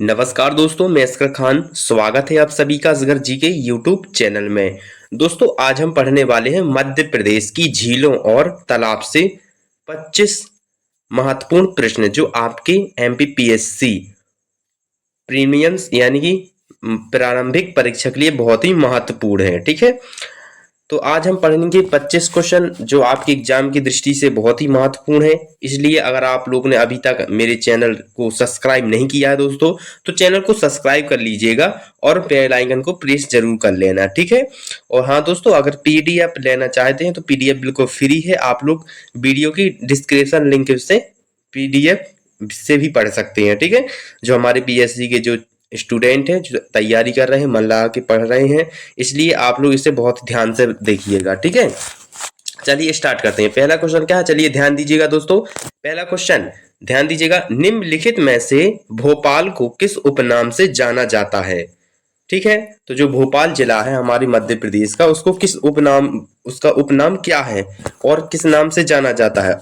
नमस्कार दोस्तों, मैं असगर खान। स्वागत है आप सभी का असगर जी के यूट्यूब चैनल में। दोस्तों, आज हम पढ़ने वाले हैं मध्य प्रदेश की झीलों और तालाब से 25 महत्वपूर्ण प्रश्न जो आपके एमपीपीएससी प्रीलिम्स यानी कि प्रारंभिक परीक्षा के लिए बहुत ही महत्वपूर्ण है। ठीक है, तो आज हम पढ़ेंगे 25 क्वेश्चन जो आपके एग्जाम की दृष्टि से बहुत ही महत्वपूर्ण है। इसलिए अगर आप लोग ने अभी तक मेरे चैनल को सब्सक्राइब नहीं किया है दोस्तों, तो चैनल को सब्सक्राइब कर लीजिएगा और बेल आइकन को प्रेस जरूर कर लेना। ठीक है, और हाँ दोस्तों, अगर पीडीएफ लेना चाहते हैं तो पीडीएफ बिल्कुल फ्री है। आप लोग वीडियो की डिस्क्रिप्शन लिंक से पीडीएफ से भी पढ़ सकते हैं। ठीक है, जो हमारे पीएससी के जो स्टूडेंट हैं, जो तैयारी कर रहे हैं, मन लगा के पढ़ रहे हैं, इसलिए आप लोग इसे बहुत ध्यान से देखिएगा। ठीक है, चलिए स्टार्ट करते हैं। पहला क्वेश्चन क्या है, चलिए ध्यान दीजिएगा दोस्तों। पहला क्वेश्चन ध्यान दीजिएगा, निम्नलिखित में से भोपाल को किस उपनाम से जाना जाता है। ठीक है, तो जो भोपाल जिला है हमारे मध्य प्रदेश का, उसको किस उपनाम, उसका उपनाम क्या है और किस नाम से जाना जाता है।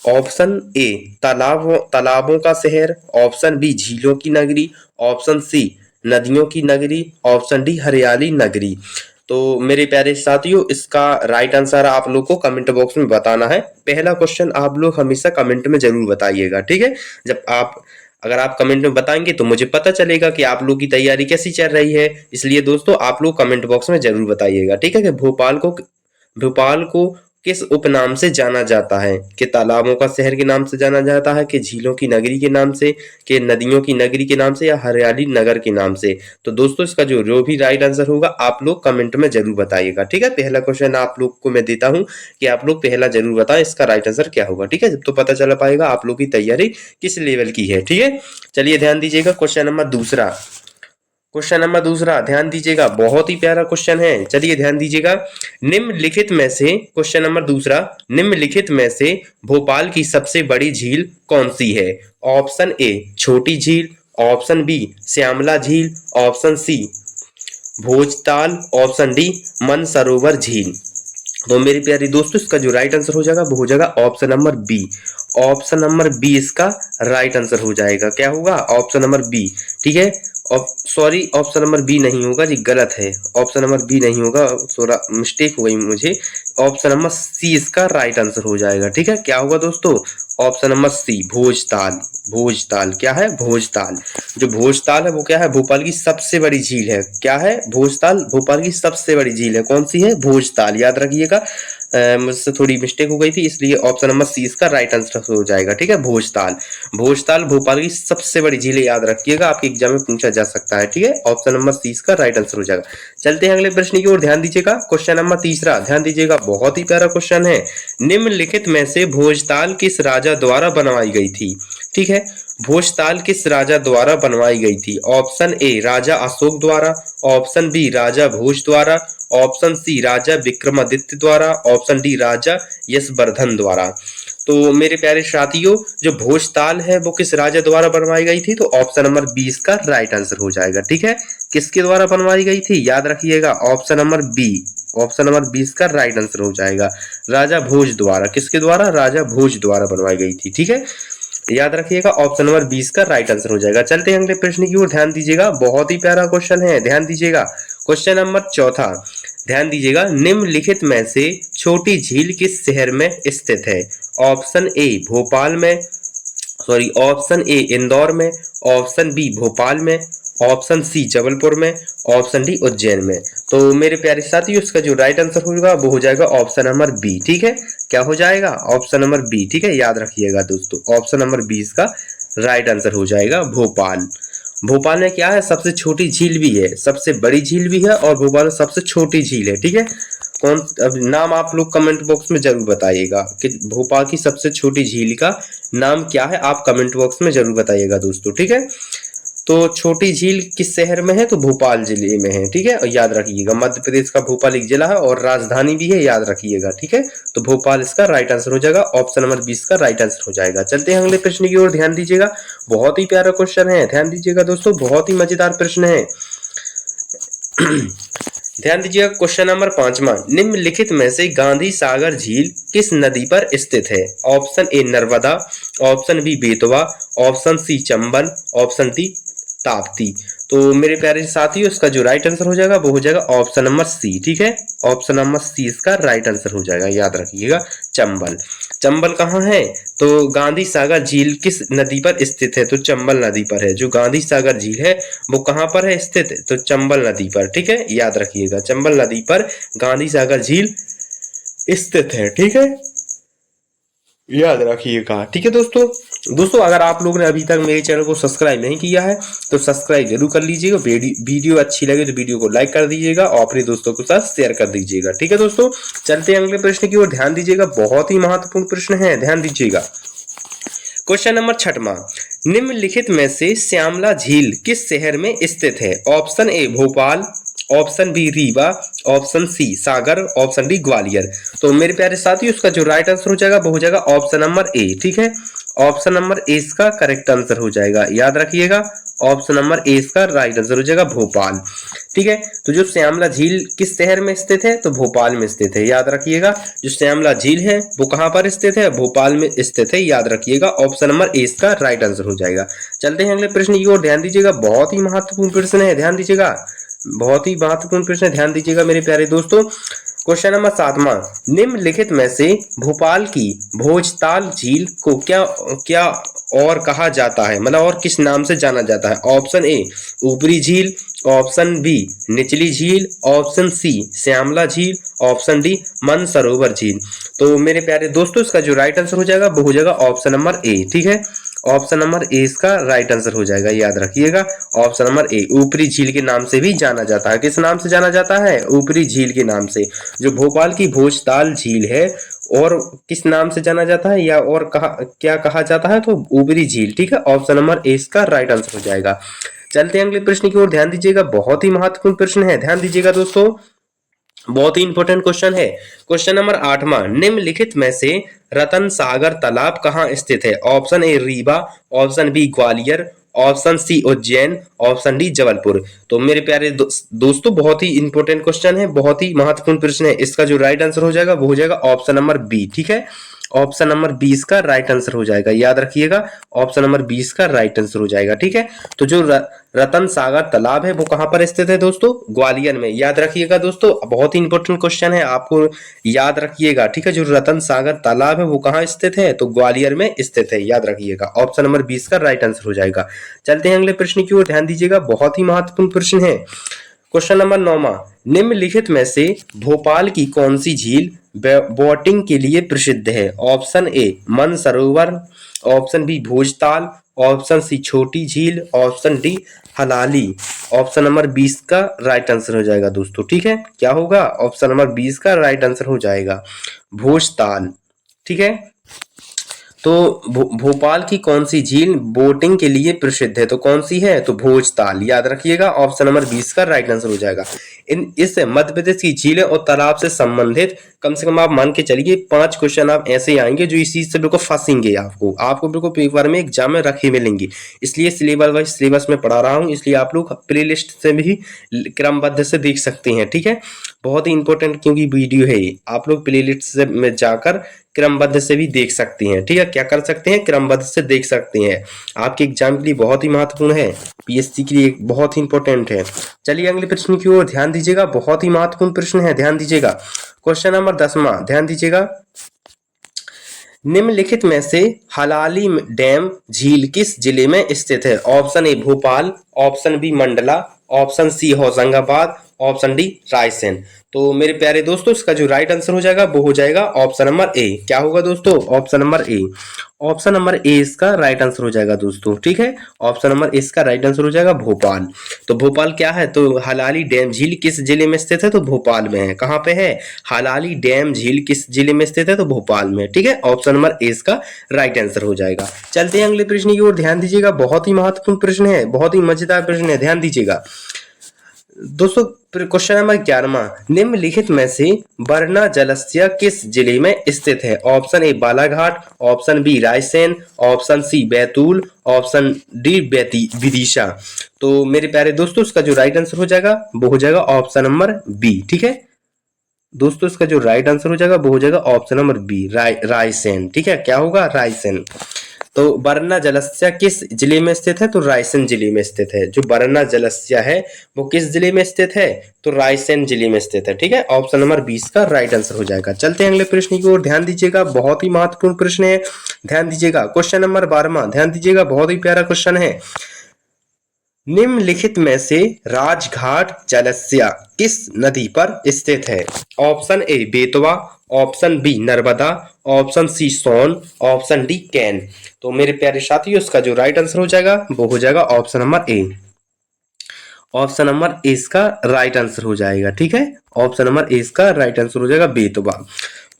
ऑप्शन ए तालाबों का शहर, ऑप्शन बी झीलों की नगरी, ऑप्शन सी नदियों की नगरी, ऑप्शन डी हरियाली नगरी। तो मेरे प्यारे साथियों, इसका राइट आंसर आप लोग को कमेंट बॉक्स में बताना है। पहला क्वेश्चन आप लोग हमेशा कमेंट में जरूर बताइएगा। ठीक है, अगर आप कमेंट में बताएंगे तो मुझे पता चलेगा कि आप लोग की तैयारी कैसी चल रही है। इसलिए दोस्तों, आप लोग कमेंट बॉक्स में जरूर बताइएगा। ठीक है, कि भोपाल को किस उपनाम से जाना जाता है, कि तालाबों का शहर के नाम से जाना जाता है, कि झीलों की नगरी के नाम से, कि नदियों की नगरी के नाम से, या हरियाली नगर के नाम से। तो दोस्तों, इसका जो भी राइट आंसर होगा आप लोग कमेंट में जरूर बताइएगा। ठीक है, पहला क्वेश्चन आप लोग को मैं देता हूं कि आप लोग पहला जरूर बताएं इसका राइट आंसर क्या होगा। ठीक है, जब तो पता चल पाएगा आप लोग की तैयारी किस लेवल की है। ठीक है, चलिए ध्यान दीजिएगा। क्वेश्चन नंबर दूसरा ध्यान दीजिएगा, बहुत ही प्यारा क्वेश्चन है। चलिए ध्यान दीजिएगा, निम्नलिखित में से भोपाल की सबसे बड़ी झील कौन सी है। ऑप्शन ए छोटी झील, ऑप्शन बी श्यामला झील, option C Bhojtal, option D Mansarovar झील। तो मेरे प्यारे दोस्तों, इसका जो राइट आंसर हो जाएगा वो हो जाएगा option number B. Option number B इसका राइट आंसर हो जाएगा। क्या होगा, ऑप्शन नंबर बी। ठीक है, सॉरी, ऑप्शन नंबर बी नहीं होगा जी, गलत है। ऑप्शन नंबर बी नहीं होगा, थोड़ा मिस्टेक हो गई मुझे। ऑप्शन नंबर सी इसका राइट आंसर हो जाएगा। ठीक है, क्या होगा दोस्तों, option number C Bhojtal. Bhojtal क्या है, भोजताल। जो भोजताल है वो क्या है, भोपाल की सबसे बड़ी झील है। क्या है, भोजताल भोपाल की सबसे बड़ी झील है। कौन सी है, भोजताल। याद रखिएगा, मुझसे थोड़ी मिस्टेक हो गई थी, इसलिए ऑप्शन नंबर सी इसका राइट आंसर हो जाएगा। ठीक है, भोजताल। भोजताल भोपाल की सबसे बड़ी झील है, याद रखिएगा, आपके एग्जाम में पूछा जा सकता है। ठीक है, ऑप्शन नंबर सी इसका राइट आंसर हो जाएगा। चलते हैं अगले प्रश्न की ओर, ध्यान दीजिएगा। क्वेश्चन नंबर तीसरा ध्यान दीजिएगा, बहुत ही प्यारा क्वेश्चन है। निम्नलिखित में से भोजताल किस राजा द्वारा बनवाई गई थी। ठीक है, भोजताल किस राजा द्वारा बनवाई गई थी। ऑप्शन ए राजा अशोक द्वारा, ऑप्शन बी राजा भोज द्वारा, ऑप्शन सी राजा विक्रमादित्य द्वारा, ऑप्शन डी राजा यशवर्धन द्वारा। तो मेरे प्यारे साथियों, जो भोजताल है वो किस राजा द्वारा बनवाई गई थी, तो ऑप्शन नंबर 20 का राइट आंसर हो जाएगा। ठीक है, किसके द्वारा बनवाई गई थी, याद रखिएगा, option number B. Option number 20 का राइट आंसर हो जाएगा, राजा भोज द्वारा। किसके द्वारा, राजा भोज द्वारा बनवाई गई थी। ठीक है, याद रखिएगा, ऑप्शन नंबर 20 का राइट आंसर हो जाएगा। चलते हैं अगले प्रश्न की ओर, ध्यान दीजिएगा, बहुत ही प्यारा क्वेश्चन है। ध्यान दीजिएगा, क्वेश्चन नंबर चौथा ध्यान दीजिएगा, निम्नलिखित में से छोटी झील किस शहर में स्थित है। ऑप्शन ए भोपाल में, सॉरी, ऑप्शन ए इंदौर में, ऑप्शन बी भोपाल में, ऑप्शन सी जबलपुर में, ऑप्शन डी उज्जैन में। तो मेरे प्यारे साथियों, इसका जो राइट आंसर होगा वो हो जाएगा ऑप्शन नंबर बी। ठीक है, क्या हो जाएगा, ऑप्शन नंबर बी। ठीक है, याद रखिएगा दोस्तों, ऑप्शन नंबर 20 का राइट आंसर हो जाएगा भोपाल। भोपाल में क्या है, सबसे छोटी झील भी है, सबसे बड़ी झील भी है, और भोपाल में सबसे छोटी झील है। ठीक है, कौन, अब नाम आप लोग कमेंट बॉक्स में जरूर बताइएगा कि भोपाल की सबसे छोटी झील का नाम क्या है, आप कमेंट बॉक्स में जरूर बताइएगा दोस्तों। ठीक है, तो छोटी झील किस शहर में है, तो भोपाल जिले में है। ठीक है, और याद रखिएगा, मध्य प्रदेश का भोपाल एक जिला है और राजधानी भी है, याद रखिएगा। ठीक है, तो भोपाल इसका राइट आंसर हो जाएगा, ऑप्शन नंबर 20 का राइट आंसर हो जाएगा। चलते हैं अगले प्रश्न की ओर, ध्यान दीजिएगा, बहुत ही प्यारा क्वेश्चन है। ध्यान दीजिएगा दोस्तों, बहुत ही मजेदार प्रश्न है। ध्यान दीजिएगा क्वेश्चन नंबर 5वां, निम्नलिखित में से गांधी सागर झील किस नदी पर स्थित है? Option A Narmada, option B Betwa, option C Chambal, option D Tapti. तो मेरे प्यारे साथियों इसका जो राइट आंसर हो जाएगा वो हो जाएगा ऑप्शन नंबर सी। ठीक है, ऑप्शन नंबर सी इसका राइट आंसर हो जाएगा, याद रखिएगा चंबल। चंबल कहाँ है? तो गांधी सागर झील किस नदी पर स्थित है? तो चंबल नदी पर है। जो गांधी सागर झील है वो कहाँ पर है स्थित? तो चंबल नदी पर। ठीक है, याद रखिएगा चंबल नदी पर गांधी सागर झील स्थित है। ठीक है, याद रखिएगा। ठीक है दोस्तों, अगर आप लोगों ने अभी तक मेरे चैनल को सब्सक्राइब नहीं किया है तो सब्सक्राइब जरूर कर लीजिएगा। वीडियो अच्छी लगे तो वीडियो को लाइक कर दीजिएगा और अपने दोस्तों के साथ शेयर कर दीजिएगा। ठीक है दोस्तों, चलते हैं अगले प्रश्न की ओर। ध्यान दीजिएगा, बहुत ही महत्वपूर्ण प्रश्न है, ध्यान दीजिएगा। क्वेश्चन नंबर 6वां, निम्नलिखित में से श्यामला झील किस शहर में स्थित है? Option A Bhopal, option B Rewa, option C Sagar, option D Gwalior. तो मेरे प्यारे साथियों इसका जो राइट आंसर हो जाएगा वो हो जाएगा ऑप्शन नंबर ए। ठीक है, ऑप्शन नंबर ए इसका करेक्ट आंसर हो जाएगा, याद रखिएगा ऑप्शन नंबर ए इसका राइट आंसर हो जाएगा भोपाल। ठीक है, तो जो श्यामला झील किस शहर में स्थित है? तो भोपाल में स्थित है, याद रखिएगा। जो श्यामला झील है वो कहाँ पर स्थित है? भोपाल में स्थित है, याद रखिएगा ऑप्शन नंबर ए इसका राइट आंसर हो जाएगा। चलते हैं अगले प्रश्न की ओर। ध्यान दीजिएगा, बहुत ही महत्वपूर्ण प्रश्न है, ध्यान दीजिएगा, बहुत ही महत्वपूर्ण प्रश्न, ध्यान दीजिएगा मेरे प्यारे दोस्तों। क्वेश्चन नंबर 7वां, निम्नलिखित में से भोपाल की भोजताल झील को क्या क्या और कहा जाता है, मतलब और किस नाम से जाना जाता है? ऑप्शन ए ऊपरी झील, ऑप्शन बी निचली झील, ऑप्शन सी श्यामला झील, ऑप्शन डी मानसरोवर झील। तो मेरे प्यारे दोस्तों इसका जो राइट आंसर हो जाएगा वो हो जाएगा ऑप्शन नंबर ए। ठीक है, ऑप्शन नंबर ए इसका राइट आंसर हो जाएगा, याद रखिएगा ऑप्शन नंबर ए। ऊपरी झील के नाम से भी जाना जाता है। किस नाम से जाना जाता है? ऊपरी झील के नाम से। जो भोपाल की भोजताल झील है और किस नाम से जाना जाता है या और क्या कहा जाता है? तो ऊपरी झील। ठीक है, ऑप्शन नंबर ए इसका राइट आंसर हो जाएगा। चलते हैं अगले प्रश्न की ओर। ध्यान दीजिएगा, बहुत ही महत्वपूर्ण प्रश्न है, ध्यान दीजिएगा दोस्तों, बहुत ही इंपॉर्टेंट क्वेश्चन है। क्वेश्चन नंबर 8वां, निम्नलिखित में से रतन सागर तालाब कहाँ स्थित है? Option A Rewa, option B Gwalior, option C Ujjain, option D Jabalpur. तो मेरे प्यारे दोस्तों बहुत ही इंपॉर्टेंट क्वेश्चन है, बहुत ही महत्वपूर्ण प्रश्न है। इसका जो राइट आंसर हो जाएगा वो हो जाएगा ऑप्शन नंबर बी। ठीक है, ऑप्शन नंबर 20 का राइट आंसर हो जाएगा, याद रखिएगा ऑप्शन नंबर 20 का राइट आंसर हो जाएगा। ठीक है, तो जो रतन सागर तालाब है वो कहां पर स्थित है दोस्तों? ग्वालियर में, याद रखिएगा दोस्तों, बहुत ही इंपॉर्टेंट क्वेश्चन है, आपको याद रखिएगा। ठीक है, जो रतन सागर तालाब है वो कहां स्थित है? तो ग्वालियर में स्थित है, याद रखिएगा ऑप्शन नंबर 20 का राइट आंसर हो जाएगा। चलते हैं अगले प्रश्न की ओर। ध्यान दीजिएगा, बहुत ही महत्वपूर्ण प्रश्न है। क्वेश्चन नंबर 9वां, निम्नलिखित में से भोपाल की कौन सी झील बोटिंग के लिए प्रसिद्ध है? Option A Mansarovar, option B Bhojtal, option C छोटी झील, option D Halali. Option number 20 का राइट आंसर हो जाएगा दोस्तों। ठीक है, क्या होगा? ऑप्शन नंबर 20 का राइट आंसर हो जाएगा भोजताल। ठीक है, तो भोपाल की कौन सी झील बोटिंग के लिए प्रसिद्ध है? तो कौन सी है? तो भोजताल, याद रखिएगा ऑप्शन नंबर 20 का राइट आंसर हो जाएगा। इस मध्य प्रदेश की झीलें और तालाब से संबंधित कम से कम आप मान के चलिए 5 क्वेश्चन आप ऐसे आएंगे जो इस चीज से बिल्कुल फंसेंगे, आपको बिल्कुल पेपर में एग्जाम में रखे मिलेंगे। इसलिए सिलेबस में पढ़ा रहा हूँ, इसलिए आप लोग प्ले लिस्ट से भी क्रमबद्ध से देख सकते हैं। ठीक है, बहुत ही इंपॉर्टेंट क्योंकि वीडियो है, आप लोग प्ले लिस्ट में जाकर क्रमबद्ध से भी देख सकते हैं। ठीक है, क्या कर सकते हैं? क्रमबद्ध से देख सकते हैं, आपके एग्जाम के लिए बहुत ही महत्वपूर्ण है, पीएससी के लिए बहुत ही इंपॉर्टेंट है। चलिए अगले प्रश्न की ओर ध्यान दीजिएगा, बहुत ही महत्वपूर्ण प्रश्न है, ध्यान दीजिएगा। क्वेश्चन नंबर 10वां, ध्यान दीजिएगा, निम्नलिखित में से हलाली डैम झील किस जिले में स्थित है? Option A Bhopal, option B Mandla, option C Hoshangabad, option D Raisen. तो मेरे प्यारे दोस्तों इसका जो राइट आंसर हो जाएगा वो हो जाएगा ऑप्शन नंबर ए। क्या होगा दोस्तों? Option number A. Option number A इसका राइट आंसर हो जाएगा दोस्तों। ठीक है, ऑप्शन नंबर ए इसका राइट आंसर हो जाएगा भोपाल। तो भोपाल क्या है? तो हलाली डैम झील किस जिले में स्थित है? तो भोपाल में है। कहाँ पे है? हलाली डैम झील किस जिले में स्थित है? तो भोपाल में। ठीक है, ऑप्शन नंबर ए इसका राइट आंसर हो जाएगा। चलते हैं अगले प्रश्न की ओर, ध्यान दीजिएगा, बहुत ही महत्वपूर्ण प्रश्न है, बहुत ही मजेदार प्रश्न है, ध्यान दीजिएगा। दोस्तों क्वेश्चन नंबर 11वां, निम्नलिखित में से बरना जलस्या किस जिले में स्थित है? Option A Balaghat, option B Raisen, option C Betul, option D Vidisha. तो मेरे प्यारे दोस्तों इसका जो राइट आंसर हो जाएगा वो हो जाएगा ऑप्शन नंबर बी। ठीक है दोस्तों, इसका जो राइट आंसर हो जाएगा वो हो जाएगा ऑप्शन नंबर बी, रायसेन। ठीक है, क्या होगा? रायसेन। तो बरना जलस्या किस जिले में स्थित है? तो रायसेन जिले में स्थित है। जो बरना जलस्या है वो किस जिले में स्थित है? तो रायसेन जिले में स्थित है। ठीक है, ऑप्शन नंबर 20 का राइट आंसर हो जाएगा। चलते हैं अगले प्रश्न की ओर, ध्यान दीजिएगा, बहुत ही महत्वपूर्ण प्रश्न है, ध्यान दीजिएगा। क्वेश्चन नंबर 12वां, ध्यान दीजिएगा, बहुत ही प्यारा क्वेश्चन है। निम्नलिखित में से राजघाट जलस्या किस नदी पर स्थित है? Option A Betwa, option B Narmada, option C Son, option D Ken. तो मेरे प्यारे साथियों इसका जो राइट आंसर हो जाएगा वो हो जाएगा option number A. Option number A इसका राइट आंसर हो जाएगा। ठीक है, ऑप्शन नंबर ए इसका राइट आंसर हो जाएगा बेतवा।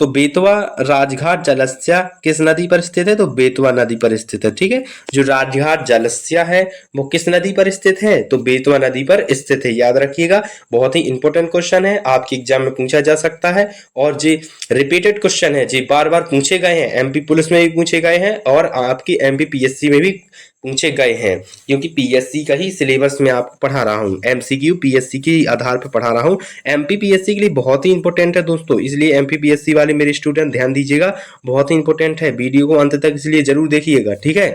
तो बेतवा राजघाट जलस्या किस नदी पर स्थित है? तो बेतवा नदी पर स्थित है। ठीक है, जो राजघाट जलस्या है वो किस नदी पर स्थित है? तो बेतवा नदी पर स्थित है। याद रखिएगा, बहुत ही इंपॉर्टेंट क्वेश्चन है, आपके एग्जाम में पूछा जा सकता है और जी रिपीटेड क्वेश्चन है, जी बार बार पूछे गए हैं, एमपी पुलिस में भी पूछे गए हैं और आपकी एमपी पीएससी में भी पूछे गए हैं, क्योंकि पीएससी का ही सिलेबस में आपको पढ़ा रहा हूँ। एमसीक्यू पीएससी के आधार पर पढ़ा रहा हूँ। एमपी पीएससी के लिए बहुत ही इंपॉर्टेंट है दोस्तों, इसलिए एमपी पीएससी वाले मेरे स्टूडेंट ध्यान दीजिएगा, बहुत ही इंपॉर्टेंट है। वीडियो को अंत तक इसलिए जरूर देखिएगा। ठीक है,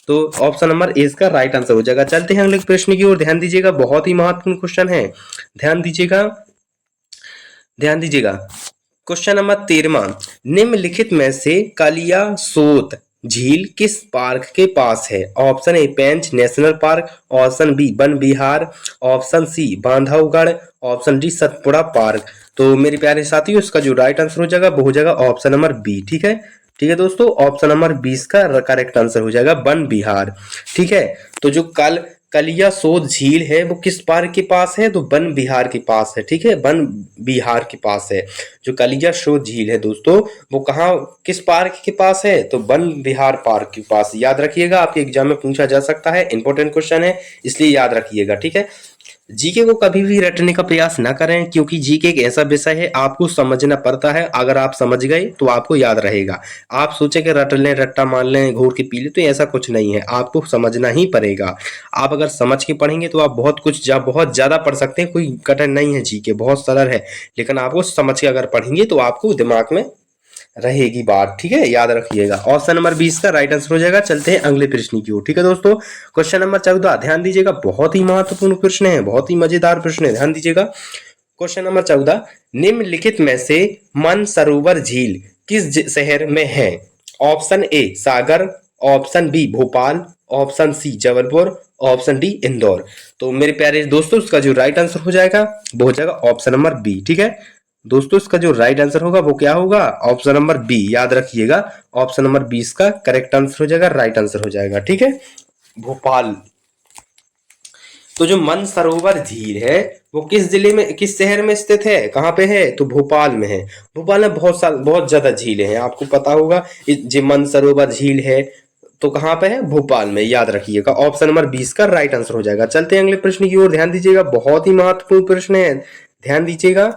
तो ऑप्शन नंबर ए इसका राइट आंसर हो जाएगा। चलते हैं अगले प्रश्न की ओर, ध्यान दीजिएगा, बहुत ही महत्वपूर्ण क्वेश्चन है, ध्यान दीजिएगा, ध्यान दीजिएगा। क्वेश्चन नंबर 13वां, निम्नलिखित में से कालिया सोत झील किस पार्क के पास है? Option A Pench national park, option B Van Vihar, option C Bandhavgarh, option D Satpura park. तो मेरे प्यारे साथियों इसका जो राइट आंसर हो जाएगा वो हो जाएगा ऑप्शन नंबर बी। ठीक है, ठीक है दोस्तों, ऑप्शन नंबर 20 का करेक्ट आंसर हो जाएगा वन विहार। ठीक है, तो जो कलिया सोत झील है वो किस पार्क के पास है? तो वन विहार के पास है। ठीक है, वन विहार के पास है। जो कलिया सोत झील है दोस्तों वो कहाँ, किस पार्क के पास है? तो वन विहार पार्क के पास। याद रखिएगा, आपके एग्जाम में पूछा जा सकता है, इंपॉर्टेंट क्वेश्चन है, इसलिए याद रखिएगा। ठीक है, जीके को कभी भी रटने का प्रयास ना करें, क्योंकि जीके एक ऐसा विषय है आपको समझना पड़ता है। अगर आप समझ गए तो आपको याद रहेगा। आप सोचे कि रट लें, रट्टा मान लें, घूर के पी लें, तो ऐसा कुछ नहीं है, आपको समझना ही पड़ेगा। आप अगर समझ के पढ़ेंगे तो आप बहुत ज्यादा पढ़ सकते हैं, कोई कठिन नहीं है, जीके बहुत सरल है, लेकिन आपको समझ के अगर पढ़ेंगे तो आपको दिमाग में रहेगी बात। ठीक है, याद रखिएगा, ऑप्शन नंबर 20 का राइट आंसर हो जाएगा। चलते हैं अगले प्रश्न की ओर। ठीक है दोस्तों, क्वेश्चन नंबर 14, ध्यान दीजिएगा, बहुत ही महत्वपूर्ण प्रश्न है, बहुत ही मजेदार प्रश्न है, ध्यान दीजिएगा। क्वेश्चन नंबर 14, निम्नलिखित में से मानसरोवर झील किस शहर में है? Option A Sagar, option B Bhopal, option C Jabalpur, option D Indore. तो मेरे प्यारे दोस्तों इसका जो राइट आंसर हो जाएगा वो हो जाएगा ऑप्शन नंबर बी। ठीक है दोस्तों, इसका जो राइट आंसर होगा वो क्या होगा? Option number B. याद रखिएगा, ऑप्शन नंबर 20 का करेक्ट आंसर हो जाएगा, राइट आंसर हो जाएगा। ठीक है, भोपाल। तो जो मानसरोवर झील है वो किस जिले में, किस शहर में स्थित है, कहाँ पे है? तो भोपाल में है। भोपाल में बहुत ज्यादा झीलें हैं, आपको पता होगा। जो मानसरोवर झील है तो कहाँ पे है? भोपाल में। याद रखिएगा, ऑप्शन नंबर 20 का राइट आंसर हो जाएगा। चलते हैं अगले प्रश्न की ओर, ध्यान दीजिएगा, बहुत ही महत्वपूर्ण प्रश्न है, ध्यान दीजिएगा।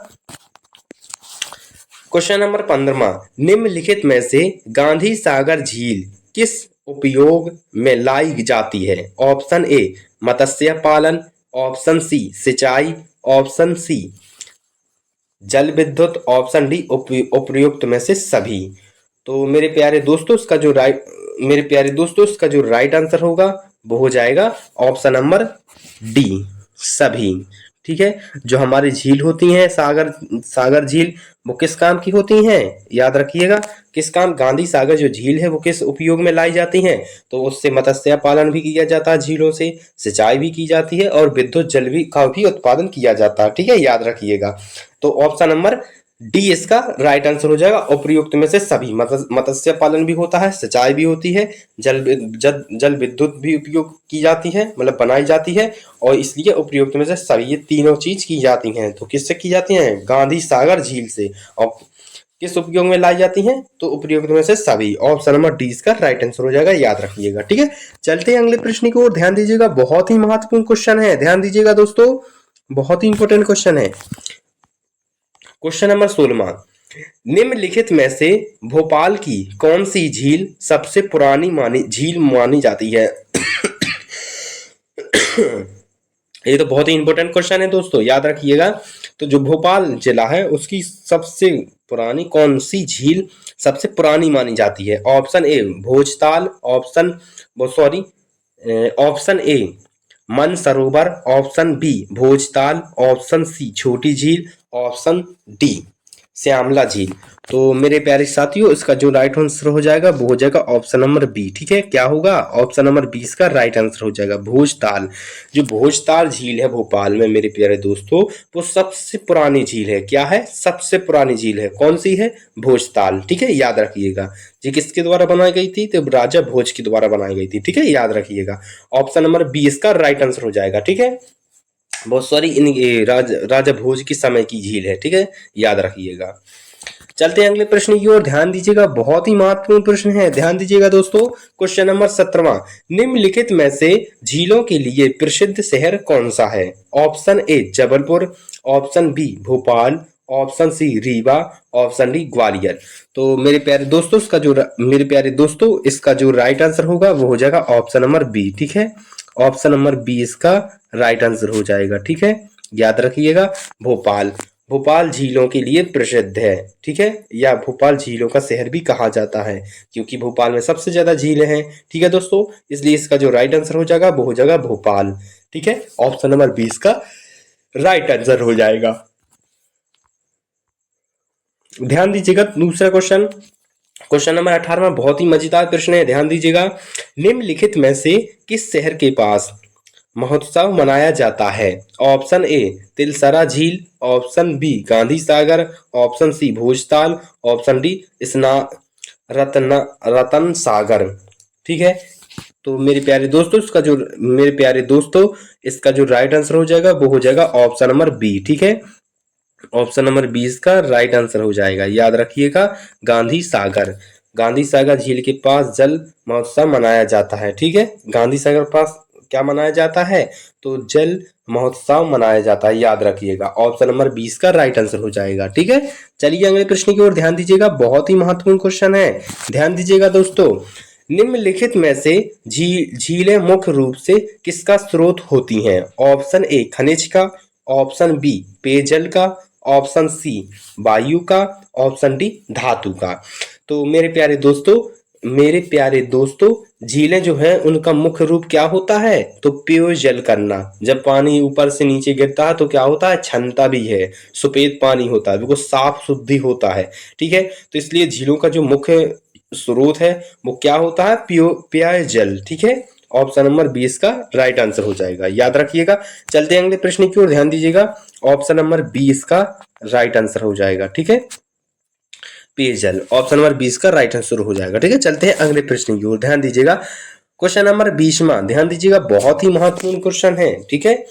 क्वेश्चन नंबर 15, निम्नलिखित में से गांधी सागर झील किस उपयोग में लाई जाती है? ऑप्शन ए मत्स्य पालन, ऑप्शन सी सिंचाई, ऑप्शन सी जल विद्युत, ऑप्शन डी उपयुक्त में से सभी। तो मेरे प्यारे दोस्तों इसका जो राइट आंसर होगा वो हो जाएगा ऑप्शन नंबर डी, सभी। ठीक है, जो हमारी झील होती हैं, सागर झील, वो किस काम की होती हैं? याद रखिएगा, किस काम, गांधी सागर जो झील है वो किस उपयोग में लाई जाती हैं? तो उससे मत्स्य पालन भी किया जाता है, झीलों से सिंचाई भी की जाती है और विद्युत जल भी का भी उत्पादन किया जाता है। ठीक है, याद रखिएगा। तो ऑप्शन नंबर डी इसका राइट आंसर हो जाएगा, उपयुक्त में से सभी। मत्स्य पालन भी होता है, सिंचाई भी होती है, जल विद्युत भी उपयोग की जाती है, मतलब बनाई जाती है, और इसलिए उपयुक्त में से सभी, ये तीनों चीज की जाती हैं। तो किससे की जाती हैं? गांधी सागर झील से। और किस उपयोग में लाई जाती हैं? तो उपयुक्त में से सभी। ऑप्शन नंबर डी इसका राइट आंसर हो जाएगा, याद रखिएगा। ठीक है, चलते हैं अगले प्रश्न की ओर, ध्यान दीजिएगा, बहुत ही महत्वपूर्ण क्वेश्चन है, ध्यान दीजिएगा दोस्तों, बहुत ही इंपॉर्टेंट क्वेश्चन है। क्वेश्चन नंबर 16, निम्नलिखित में से भोपाल की कौन सी झील सबसे पुरानी झील मानी जाती है? ये तो बहुत ही इंपॉर्टेंट क्वेश्चन है दोस्तों, याद रखिएगा। तो जो भोपाल जिला है उसकी सबसे पुरानी कौन सी झील सबसे पुरानी मानी जाती है? Option A Bhojtal, option A Mansarovar, option B Bhojtal, option C छोटी झील, ऑप्शन डी श्यामला झील। तो मेरे प्यारे साथियों, इसका जो राइट आंसर हो जाएगा वो हो जाएगा ऑप्शन नंबर बी। ठीक है, क्या होगा? ऑप्शन नंबर बी इसका राइट आंसर हो जाएगा, भोजताल। जो भोजताल झील है भोपाल में मेरे प्यारे दोस्तों, वो सबसे पुरानी झील है। क्या है? सबसे पुरानी झील है। कौन सी है? भोजताल। ठीक है, याद रखिएगा। ये किसके द्वारा बनाई गई थी? तो राजा भोज के द्वारा बनाई गई थी। ठीक है, याद रखिएगा। ऑप्शन नंबर बी इसका राइट आंसर हो जाएगा। ठीक है, बहुत सॉरी, राजा भोज की समय की झील है। ठीक है, याद रखिएगा। चलते हैं अगले प्रश्न की ओर, ध्यान दीजिएगा, बहुत ही महत्वपूर्ण प्रश्न है, ध्यान दीजिएगा दोस्तों। क्वेश्चन नंबर 17, निम्नलिखित में से झीलों के लिए प्रसिद्ध शहर कौन सा है? Option A Jabalpur, option B Bhopal, option C Rewa, option D Gwalior. तो मेरे प्यारे दोस्तों, इसका जो राइट आंसर होगा वो हो जाएगा ऑप्शन नंबर बी। ठीक है, ऑप्शन नंबर बी इसका राइट आंसर हो जाएगा। ठीक है, याद रखिएगा, भोपाल। भोपाल झीलों के लिए प्रसिद्ध है। ठीक है, या भोपाल झीलों का शहर भी कहा जाता है, क्योंकि भोपाल में सबसे ज्यादा झीलें हैं। ठीक है दोस्तों, इसलिए इसका जो राइट आंसर हो जाएगा वो हो जाएगा भोपाल। ठीक है, ऑप्शन नंबर 20 का राइट आंसर हो जाएगा। ध्यान दीजिएगा, दूसरा क्वेश्चन, क्वेश्चन नंबर 18 में बहुत ही मजेदार प्रश्न है, ध्यान दीजिएगा। निम्नलिखित में से किस शहर के पास महोत्सव मनाया जाता है? ऑप्शन ए तिलसरा झील, option B Gandhi Sagar, option C Bhojtal, option D स्ना रतन सागर। ठीक है, तो मेरे प्यारे दोस्तों, इसका जो राइट आंसर हो जाएगा वो हो जाएगा ऑप्शन नंबर बी। ठीक है, ऑप्शन नंबर 20 का राइट आंसर हो जाएगा, याद रखिएगा, गांधी सागर। गांधी सागर झील के पास जल महोत्सव मनाया जाता है। ठीक है, गांधी सागर पास क्या मनाया जाता है? तो जल महोत्सव मनाया जाता है, याद रखिएगा। ऑप्शन नंबर 20 का राइट आंसर हो जाएगा। ठीक है, चलिए अगले प्रश्न की ओर ध्यान दीजिएगा, बहुत ही महत्वपूर्ण क्वेश्चन है, ध्यान दीजिएगा दोस्तों। निम्नलिखित में से झीलें मुख्य रूप से किसका स्रोत होती हैं? ऑप्शन ए खनिज का, ऑप्शन बी पेयजल का, ऑप्शन सी वायु का, ऑप्शन डी धातु का। तो मेरे प्यारे दोस्तों, झीलें जो है उनका मुख्य रूप क्या होता है? तो पेयजल करना। जब पानी ऊपर से नीचे गिरता है तो क्या होता है? क्षमता भी है, सफेद पानी होता है, बिल्कुल साफ शुद्धि होता है। ठीक है, तो इसलिए झीलों का जो मुख्य स्रोत है वो क्या होता है? पेयजल। ठीक है, ऑप्शन नंबर 20 का राइट आंसर हो जाएगा, याद रखिएगा। चलते हैं अगले प्रश्न की ओर, ध्यान दीजिएगा, ऑप्शन नंबर 20 का राइट आंसर हो जाएगा। ठीक है, पेयजल, ऑप्शन नंबर 20 का राइट आंसर हो जाएगा। ठीक है, चलते हैं अगले प्रश्न की ओर, ध्यान दीजिएगा। क्वेश्चन नंबर 20वां, ध्यान दीजिएगा, बहुत ही महत्वपूर्ण क्वेश्चन है। ठीक है,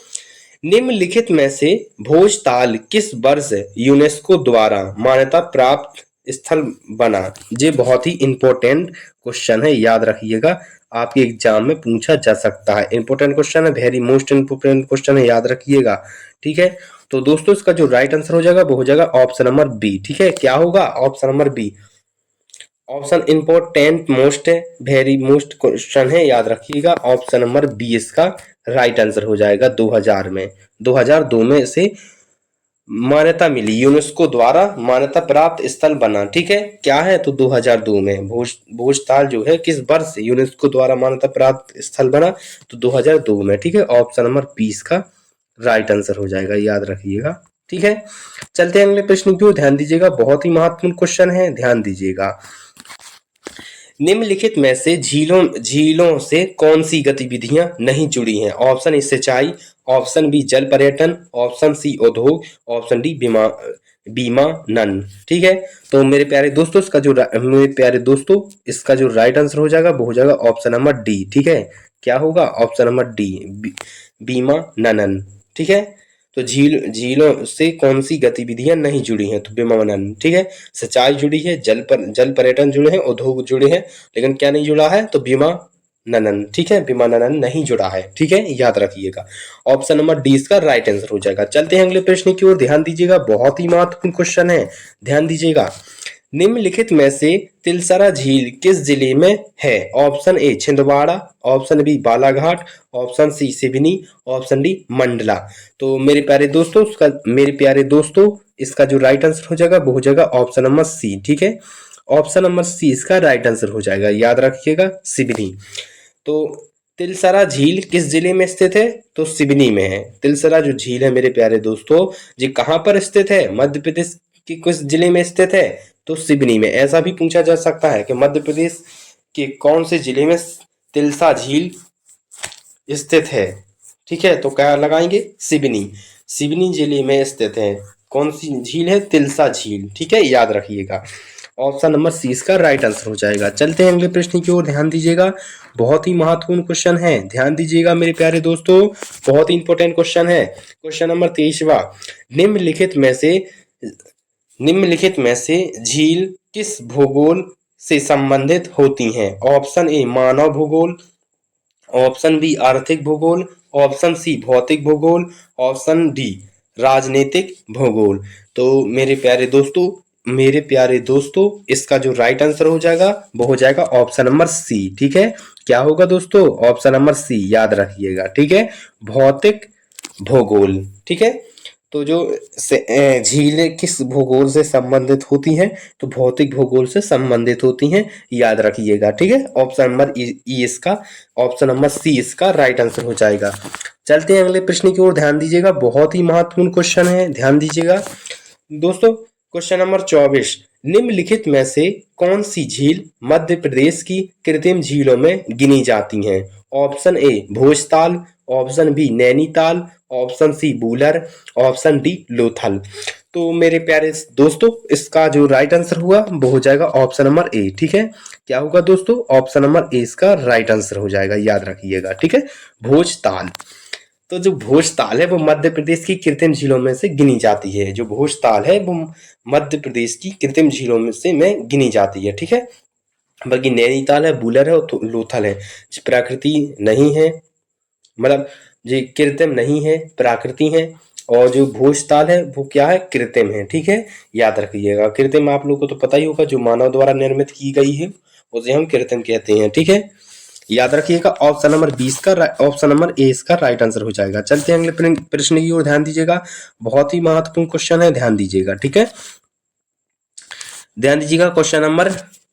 निम्नलिखित में से भोजताल किस वर्ष यूनेस्को द्वारा मान्यता प्राप्त स्थल बना? ये बहुत ही इंपॉर्टेंट क्वेश्चन है, याद रखिएगा, आपके एग्जाम में पूछा जा सकता है। इंपॉर्टेंट क्वेश्चन है, वेरी मोस्ट इंपॉर्टेंट क्वेश्चन है, याद रखिएगा। ठीक है, तो दोस्तों इसका जो राइट आंसर हो जाएगा वो हो जाएगा ऑप्शन नंबर बी। ठीक है, क्या होगा? Option number B. Option important most है, वेरी मोस्ट क्वेश्चन है, याद रखिएगा। ऑप्शन नंबर बी इसका राइट आंसर हो जाएगा। 2002 में इसे मान्यता मिली, यूनेस्को द्वारा मान्यता प्राप्त स्थल बना। ठीक है, क्या है? तो 2002 में भोजताल जो है किस वर्ष यूनेस्को द्वारा मान्यता प्राप्त स्थल बना? तो 2002 में। ठीक है, ऑप्शन नंबर 20 का राइट आंसर हो जाएगा, याद रखिएगा। ठीक है, चलते हैं अगले प्रश्न की ओर, ध्यान दीजिएगा, बहुत ही महत्वपूर्ण क्वेश्चन है, ध्यान दीजिएगा। निम्नलिखित में से झीलों से कौन सी गतिविधियां नहीं जुड़ी हैं? ऑप्शन ए सिंचाई, ऑप्शन बी जल पर्यटन, ऑप्शन सी उद्योग, ऑप्शन डी विमानन। ठीक है, तो मेरे प्यारे दोस्तों, इसका जो राइट आंसर हो जाएगा वो हो जाएगा ऑप्शन नंबर डी। ठीक है, क्या होगा? ऑप्शन नंबर डी विमानन। ठीक है, तो झीलों से कौन सी गतिविधियां नहीं जुड़ी हैं? तो विमानन। ठीक है, सिंचाई जुड़ी है, जल पर्यटन जुड़े हैं, उद्योग जुड़े हैं, लेकिन क्या नहीं जुड़ा है? तो ननन, ठीक है, विमानन नहीं जुड़ा है, ठीक है, याद रखिएगा। ऑप्शन नंबर डी इसका राइट आंसर हो जाएगा। चलते हैं अगले प्रश्न की ओर, ध्यान दीजिएगा, बहुत ही महत्वपूर्ण क्वेश्चन है, ध्यान दीजिएगा। निम्नलिखित में से तिलसरा झील किस जिले में है? Option A Chhindwara, option B Balaghat, option C Seoni, option D Mandla. तो मेरे प्यारे दोस्तों इसका जो राइट आंसर हो जाएगा वो हो जाएगा ऑप्शन नंबर सी, ठीक है, ऑप्शन नंबर सी इसका राइट आंसर हो जाएगा, याद रखिएगा, सिवनी। तो तिलसरा झील किस जिले में स्थित है? तो सिवनी में है। तिलसरा जो झील है मेरे प्यारे दोस्तों, जी कहाँ पर स्थित है? मध्य प्रदेश के किस जिले में स्थित है? तो सिवनी में। ऐसा भी पूछा जा सकता है कि मध्य प्रदेश के कौन से जिले में तिलसा झील स्थित है, ठीक है, तो क्या लगाएंगे? सिवनी। सिवनी जिले में स्थित है। कौन सी झील है? तिलसा झील, ठीक है, याद रखिएगा। ऑप्शन नंबर सी इसका राइट आंसर हो जाएगा। चलते हैं अगले प्रश्न की ओर, ध्यान दीजिएगा, बहुत ही महत्वपूर्ण क्वेश्चन है, ध्यान दीजिएगा मेरे प्यारे दोस्तों, बहुत ही इंपॉर्टेंट क्वेश्चन है। क्वेश्चन नंबर 23वां, निम्नलिखित में से झील किस भूगोल से संबंधित होती हैं? ऑप्शन ए मानव भूगोल, ऑप्शन बी आर्थिक भूगोल, ऑप्शन सी भौतिक भूगोल, ऑप्शन डी राजनीतिक भूगोल। तो मेरे प्यारे दोस्तों इसका जो राइट आंसर हो जाएगा वो हो जाएगा ऑप्शन नंबर सी, ठीक है, क्या होगा दोस्तों? ऑप्शन नंबर सी, याद रखिएगा, ठीक है, भौतिक भूगोल, ठीक है। तो जो झीलें किस भूगोल से संबंधित होती हैं? तो भौतिक भूगोल से संबंधित होती हैं, याद रखिएगा, ठीक है, ऑप्शन नंबर ई इसका, ऑप्शन नंबर सी इसका राइट आंसर हो जाएगा। चलते हैं अगले प्रश्न की ओर, ध्यान दीजिएगा, बहुत ही महत्वपूर्ण क्वेश्चन है, ध्यान दीजिएगा दोस्तों। क्वेश्चन नंबर 24, निम्नलिखित में से कौन सी झील मध्य प्रदेश की कृत्रिम झीलों में गिनी जाती हैं? Option A Bhojtal, option B Nainital, option C Wular, option D Lothal. तो मेरे प्यारे दोस्तों इसका जो राइट आंसर हुआ वो हो जाएगा ऑप्शन नंबर ए, ठीक है, क्या होगा दोस्तों? ऑप्शन नंबर ए इसका राइट आंसर हो जाएगा, याद रखिएगा, ठीक है, भोजताल। तो जो भोजताल है वो मध्य प्रदेश की कृत्रिम झीलों में से गिनी जाती है। जो भोजताल है वो मध्य प्रदेश की कृत्रिम झीलों में गिनी जाती है, ठीक है। बाकी नैनीताल है, बूलर है और लोथल है, प्रकृति नहीं है, मतलब ये कृत्रिम नहीं है, प्राकृति है। और जो भोजताल है वो क्या है? कृत्रिम है, ठीक है, याद रखिएगा। कृत्रिम आप लोगों को तो पता ही होगा, जो मानव द्वारा निर्मित की गई है उसे हम कृत्रिम कहते हैं, ठीक है, याद रखिएगा। ऑप्शन नंबर 20 का ऑप्शन नंबर ए इसका राइट आंसर हो जाएगा। चलते हैं अगले प्रश्न की ओर, ध्यान दीजिएगा, बहुत ही महत्वपूर्ण क्वेश्चन है, ध्यान दीजिएगा, ठीक है, ध्यान दीजिएगा। क्वेश्चन नंबर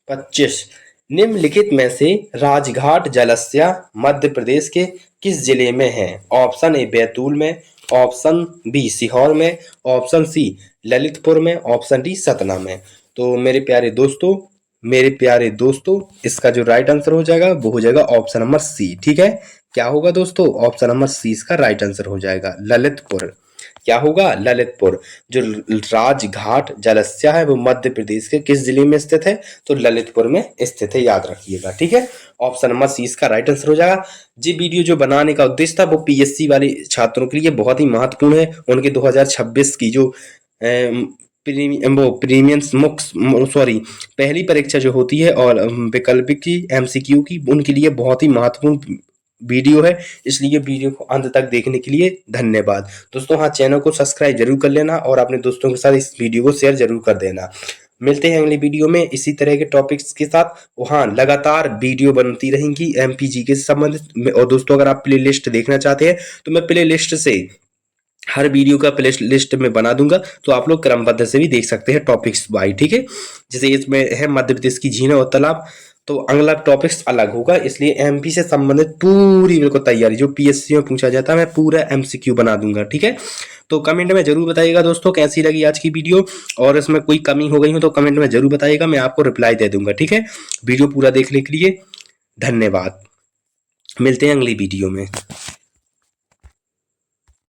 25, निम्नलिखित में से राजघाट जलस्या मध्य प्रदेश के किस जिले में है? ऑप्शन ए बैतूल में, ऑप्शन बी सीहोर में, ऑप्शन सी ललितपुर में, ऑप्शन डी सतना में। तो मेरे प्यारे दोस्तों इसका जो राइट आंसर हो जाएगा वो हो जाएगा ऑप्शन नंबर सी, ठीक है, क्या होगा दोस्तों? ऑप्शन नंबर सी इसका राइट आंसर हो जाएगा, ललितपुर। क्या होगा? ललितपुर। जो राजघाट जलस्या है वो मध्य प्रदेश के किस जिले में स्थित है? तो ललितपुर में स्थित है, याद रखिएगा, ठीक है, ऑप्शन नंबर सी इसका राइट आंसर हो जाएगा। ये वीडियो जो बनाने का उद्देश्य था वो पीएससी वाले छात्रों के लिए बहुत ही महत्वपूर्ण है। उनके 2026 की जो पहली परीक्षा जो होती है और वैकल्पिक की एमसीक्यू की, उनके लिए बहुत ही महत्वपूर्ण वीडियो है, इसलिए वीडियो को अंत तक देखने के लिए धन्यवाद दोस्तों। हाँ, चैनल को सब्सक्राइब जरूर कर लेना और अपने दोस्तों के साथ इस वीडियो को शेयर जरूर कर देना। मिलते हैं अगली वीडियो में इसी तरह के टॉपिक्स के साथ। हाँ, लगातार वीडियो बनती रहेंगी एमपीजी के संबंधित। और दोस्तों अगर आप प्ले लिस्ट देखना चाहते हैं तो मैं प्ले लिस्ट से हर वीडियो का प्ले लिस्ट में बना दूंगा, तो आप लोग क्रमबद्ध से भी देख सकते हैं टॉपिक्स वाइज, ठीक है। जैसे इसमें है मध्य प्रदेश की झीलें और तालाब, तो अगला टॉपिक्स अलग होगा, इसलिए एमपी से संबंधित पूरी बिल्कुल तैयारी जो पीएससी में पूछा जाता है मैं पूरा एमसीक्यू बना दूंगा, ठीक है। तो कमेंट में जरूर बताइएगा दोस्तों कैसी लगी आज की वीडियो, और इसमें कोई कमी हो गई हो तो कमेंट में जरूर बताइएगा, मैं आपको रिप्लाई दे दूंगा, ठीक है। वीडियो पूरा देखने के लिए धन्यवाद, मिलते हैं अगली वीडियो में।